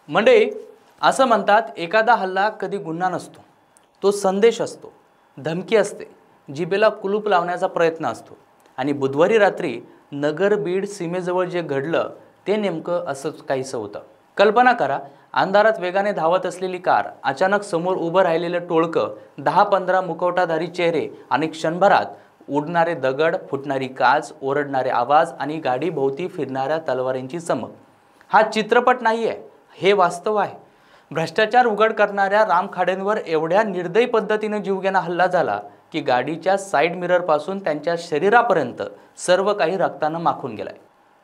मंडळी, असं म्हणतात एखादा हल्ला कधी गुन्हा नसतो, तो संदेश असतो, धमकी असते, जिभेला कुलूप लावण्याचा प्रयत्न असतो। आणि बुधवारी रात्री नगर बीड सीमेजवळ जे घडलं ते नेमकं असंच काहीसं होतं। कल्पना करा, अंधारात वेगाने धावत असलेली कार, अचानक समोर उभं राहिलेलं टोळकं, 10-15 मुखवटाधारी चेहरे आणि क्षणभरात उडणारे दगड, फुटणारी काच, ओरडणारे आवाज आणि गाडीभोवती फिरणाऱ्या तलवारींची चमक। हा चित्रपट नाहीये, हे वास्तव आहे। भ्रष्टाचार उघड करणाऱ्या राम खाडेंवर एवढ्या निर्दयी पद्धतीने जीवघेणा हल्ला झाला की गाडीच्या साइड मिरर पासून त्यांच्या शरीरापर्यंत सर्व काही रक्तानं माखून गेलाय।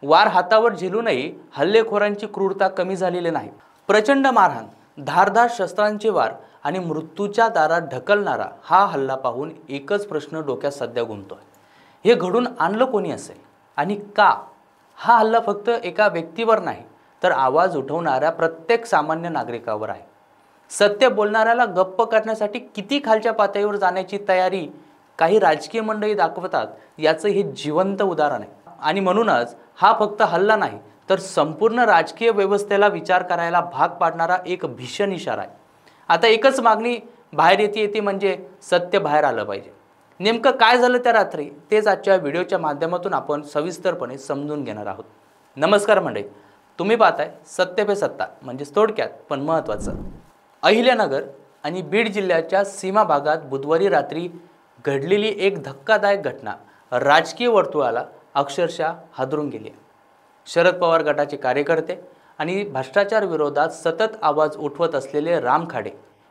वार हातावर झेलूनही हल्लेखोरांची क्रूरता कमी झालेली नाही। प्रचंड मारहाण, धारदार शस्त्रांचे वार आणि मृत्यूच्या दारात ढकलणारा हा हल्ला पाहून एकच प्रश्न डोक्यात सध्या घुमतोय, हे घडून आणलं कोणी असेल आणि का? हा हल्ला फक्त एका व्यक्तीवर नाही, तर आवाज उठवणाऱ्या प्रत्येक सामान्य नागरिकावर आहे। सत्य बोलणाऱ्याला गप्प करण्यासाठी किती खालच्या पातळीवर जाण्याची तयारी काही राजकीय मंडळी दाखवतात, याचं हे जिवंत उदाहरण आहे। आणि म्हणूनच हा फक्त हल्ला नाही, तर संपूर्ण राजकीय व्यवस्थेला विचार करायला भाग पाडणारा एक भीषण इशारा आहे। आता एकच मागणी बाहेर येते म्हणजे सत्य बाहेर आलं पाहिजे। नेमकं काय झालं त्या रात्री, तेच आजच्या व्हिडिओच्या माध्यमातून आपण सविस्तरपणे समजून घेणार आहोत। नमस्कार मंडळी, तुम्ही पाहताय सत्य पे सत्ता, म्हणजे थोडक्यात पण महत्त्वाचं। अहिल्यानगर आणि बीड जिल्ह्याच्या सीमा भागात बुधवारी रात्री घडलेली एक धक्कादायक घटना राजकीय वर्तुळाला अक्षरशः हादरून गेली। शरद पवार गटाचे कार्यकर्ते आणि भ्रष्टाचार विरोधात सतत आवाज उठवत असलेले राम खाडे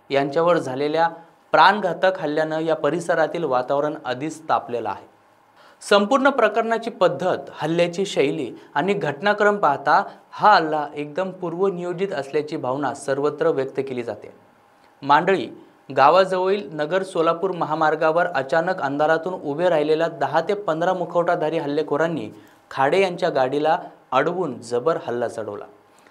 यांच्यावर झालेल्या प्राणघातक हल्ल्यानं या परिसरातील वातावरण आधीच तापलेलं आहे। संपूर्ण प्रकरणाची पद्धत, हल्ल्याची शैली आणि घटनाक्रम पाहता हा हल्ला एकदम पूर्वनियोजित असल्याची भावना सर्वत्र व्यक्त केली जाते। मांडळी गावाजवळील नगर सोलापूर महामार्गावर अचानक अंधारातून उभे राहिलेल्या 10 ते 15 मुखवटाधारी हल्लेखोरांनी खाडे यांच्या गाडीला अडवून जबर हल्ला चढवला।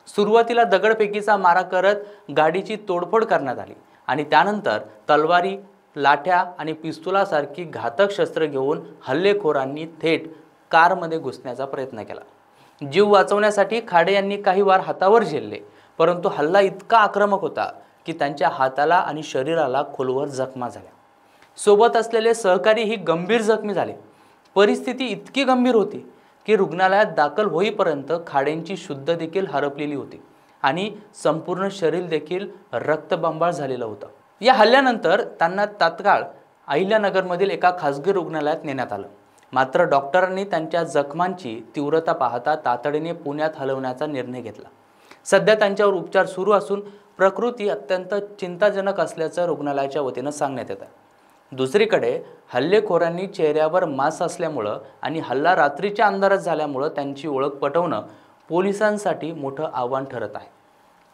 सुरुवातीला दगडफेकीचा मारा करत गाडीची तोडफोड करण्यात आली आणि त्यानंतर तलवारी, लाठ्या आणि पिस्तुलासारखी घातक शस्त्र घेऊन हल्लेखोरांनी थेट कारमध्ये घुसण्याचा प्रयत्न केला। जीव वाचवण्यासाठी खाडे यांनी काही वार हातावर झेलले, परंतु हल्ला इतका आक्रमक होता की त्यांच्या हाताला आणि शरीराला खोलवर जखमा झाल्या। सोबत असलेले सहकारीही गंभीर जखमी झाले। परिस्थिती इतकी गंभीर होती की रुग्णालयात दाखल होईपर्यंत खाडेंची शुद्ध देखील हरपलेली होती आणि संपूर्ण शरीर देखील रक्तबंबाळ झालेलं होतं। या हल्ल्यानंतर त्यांना तात्काळ अहिल्यानगरमधील एका खासगी रुग्णालयात नेण्यात आलं। मात्र डॉक्टरांनी त्यांच्या जखमांची तीव्रता पाहता तातडीने पुण्यात हलवण्याचा निर्णय घेतला। सध्या त्यांच्यावर उपचार सुरू असून प्रकृती अत्यंत चिंताजनक असल्याचं रुग्णालयाच्या वतीनं सांगण्यात येतं। दुसरीकडे हल्लेखोरांनी चेहऱ्यावर मास्क असल्यामुळं आणि हल्ला रात्रीच्या अंधारात झाल्यामुळं त्यांची ओळख पटवणं पोलिसांसाठी मोठं आव्हान ठरत आहे।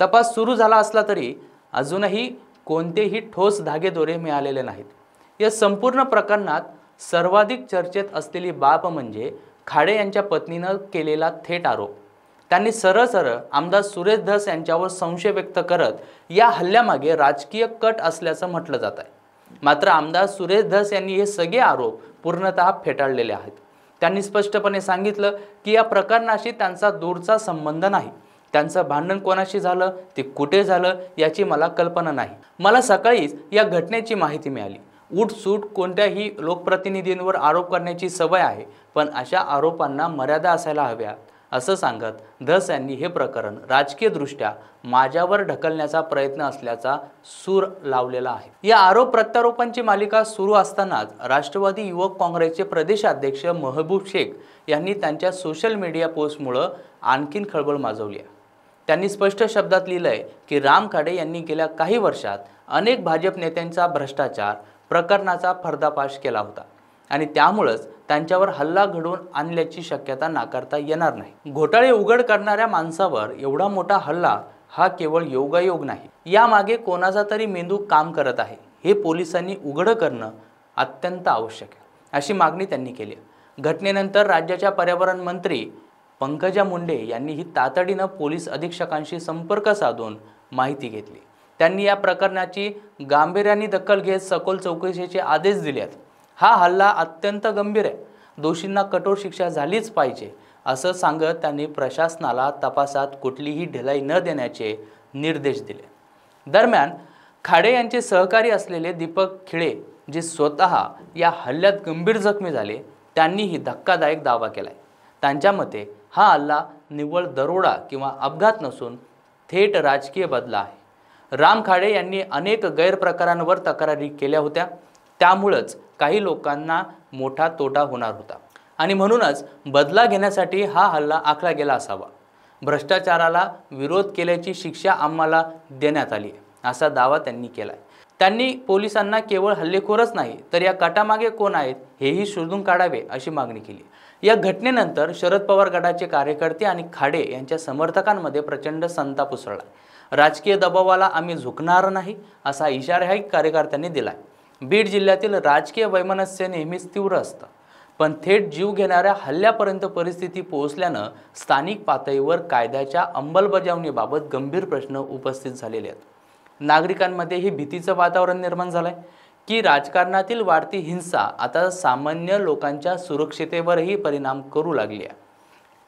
तपास सुरू झाला असला तरी अजूनही कोणतेही ठोस धागेदोरे मिळालेले नाहीत। या संपूर्ण प्रकरणात सर्वाधिक चर्चेत असलेली बाब म्हणजे खाडे यांच्या पत्नीनं केलेला थेट आरोप। त्यांनी सरळ आमदार सुरेश धस यांच्यावर संशय व्यक्त करत या हल्ल्यामागे राजकीय कट असल्याचं म्हटलं जात आहे। मात्र आमदार सुरेश धस यांनी हे सगळे आरोप पूर्णतः फेटाळलेले आहेत। त्यांनी स्पष्टपणे सांगितलं की या प्रकरणाशी त्यांचा दूरचा संबंध नाही। त्यांचं भांडण कोणाशी झालं, ते कुठे झालं याची मला कल्पना नाही। मला सकाळीच या घटनेची माहिती मिळाली। उठसूट कोणत्याही लोकप्रतिनिधींवर आरोप करण्याची सवय आहे, पण अशा आरोपांना मर्यादा असायला हव्यात, असं सांगत धस यांनी हे प्रकरण राजकीयदृष्ट्या माझ्यावर ढकलण्याचा प्रयत्न असल्याचा सूर लावलेला आहे। या आरोप प्रत्यारोपांची मालिका सुरू असतानाच राष्ट्रवादी युवक काँग्रेसचे प्रदेशाध्यक्ष महबूब शेख यांनी त्यांच्या सोशल मीडिया पोस्टमुळे आणखीन खळबळ माजवली आहे। त्यांनी स्पष्ट शब्दात लिहिलंय की राम खाडे यांनी गेल्या काही वर्षात अनेक भाजप नेत्यांचा भ्रष्टाचार प्रकरणाचा पर्दाफाश केला होता आणि त्यामुळेच त्यांच्यावर हल्ला घडवून आणल्याची शक्यता नाकारता येणार नाही। घोटाळे उघड करणाऱ्या माणसावर एवढा मोठा हल्ला हा केवळ योगायोग नाही, यामागे कोणाचा तरी मेंदू काम करत आहे, हे पोलिसांनी उघड करणं अत्यंत आवश्यक आहे, अशी मागणी त्यांनी केली। घटनेनंतर राज्याच्या पर्यावरण मंत्री पंकजा मुंडे यांनीही तातडीनं पोलीस अधीक्षकांशी संपर्क साधून माहिती घेतली। त्यांनी या प्रकरणाची गांभीर्याने दखल घेत सखोल चौकशीचे आदेश दिले आहेत। हा हल्ला अत्यंत गंभीर आहे, दोषींना कठोर शिक्षा झालीच पाहिजे, असं सांगत त्यांनी प्रशासनाला तपासात कुठलीही ढिलाई न देण्याचे निर्देश दिले। दरम्यान खाडे यांचे सहकारी असलेले दीपक खिळे जे स्वतः या हल्ल्यात गंभीर जखमी झाले त्यांनीही धक्कादायक दावा केलाय। त्यांच्या मते हा हल्ला निव्वळ दरोडा किंवा अपघात नसून थेट राजकीय बदला आहे। राम खाडे यांनी अनेक गैरप्रकारांवर तक्रारी केल्या होत्या, त्यामुळेच काही लोकांना मोठा तोटा होणार होता आणि म्हणूनच बदला घेण्यासाठी हा हल्ला आखला गेला असावा। भ्रष्टाचाराला विरोध केल्याची शिक्षा आम्हाला देण्यात आली असा दावा त्यांनी केलाय। त्यांनी पोलिसांना केवळ हल्लेखोरच नाही तर या कटामागे कोण आहेत हेही शोधून काढावे अशी मागणी केली। या घटनेनंतर शरद पवार गटाचे कार्यकर्ते आणि खाडे यांच्या समर्थकांमध्ये प्रचंड संताप उसळला। राजकीय दबावाला आम्ही झुकणार नाही असा इशाराही कार्यकर्त्यांनी दिलाय। बीड जिल्ह्यातील राजकीय वैमनस्य नेहमीच तीव्र असतं, पण थेट जीव घेणाऱ्या हल्ल्यापर्यंत परिस्थिती पोहोचल्यानं स्थानिक पातळीवर कायद्याच्या अंमलबजावणीबाबत गंभीर प्रश्न उपस्थित झालेले आहेत। नागरिकांमध्येही भीतीचं वातावरण निर्माण झालंय की राजकारणातील वाढती हिंसा आता सामान्य लोकांच्या सुरक्षिततेवरही परिणाम करू लागली आहे।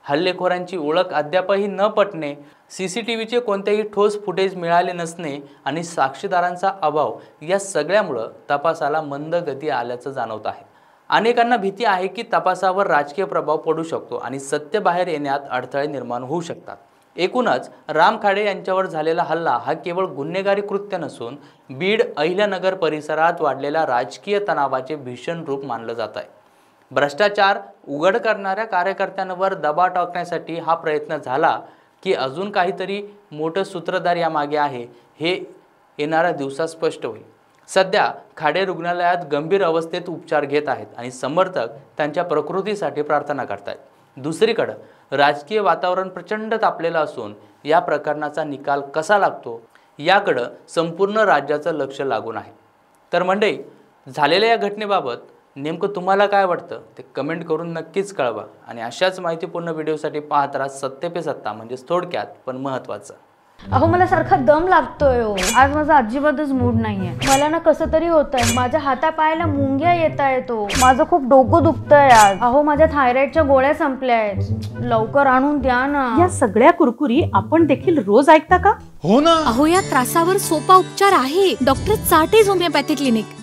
हल्लेखोरांची ओळख अद्यापही न पटणे, सीसीटीव्हीचे कोणतेही ठोस फुटेज मिळाले नसणे आणि साक्षीदारांचा अभाव या सगळ्यामुळे तपासाला मंद गती आल्याचं जाणवत आहे। अनेकांना भीती आहे की तपासावर राजकीय प्रभाव पडू शकतो आणि सत्य बाहेर येण्यात अडथळे निर्माण होऊ शकतात। एकूणच राम खाडे यांच्यावर झालेला हल्ला हा केवळ गुन्हेगारी कृत्य नसून बीड अहिल्यानगर परिसरात वाढलेल्या राजकीय तणावाचे भीषण रूप मानलं जात आहे। भ्रष्टाचार उघड करणाऱ्या कार्यकर्त्यांवर दबाव टाकण्यासाठी हा प्रयत्न झाला की अजून काहीतरी मोठं सूत्रधार यामागे आहे हे येणाऱ्या दिवसात स्पष्ट होईल। सध्या खाडे रुग्णालयात गंभीर अवस्थेत उपचार घेत आहेत आणि समर्थक त्यांच्या प्रकृतीसाठी प्रार्थना करतात। दुसरीकडे राजकीय वातावरण प्रचंड तापलेलं असून या प्रकरणाचा निकाल कसा लागतो याकडे संपूर्ण राज्याचं लक्ष लागून आहे। तर मंडळी, झालेल्या या घटनेबाबत नेमकं तुम्हाला काय वाटतं ते कमेंट करून नक्कीच कळवा आणि अशाच माहितीपूर्ण व्हिडिओसाठी पाहत राहा सत्य पे सत्ता, म्हणजे थोडक्यात पण महत्त्वाचं। अहो मला सारखा दम लागतोय हो। आज माझा अजिबातच मूड नाहीये। मला ना कसं तरी होतंय, माझ्या हातापायाला मुंग्या येतायत हो। माझं खूप डोकं दुखतंय आज। अहो माझ्या थायरॉइडच्या गोळ्या संपल्या आहेत, लवकर आणून द्या ना। या सगळ्या कुरकुरी आपण देखील रोज ऐकता का? हो ना। अहो या त्रासावर सोपा उपचार आहे, डॉक्टर चाटेज होमिओपॅथी क्लिनिक।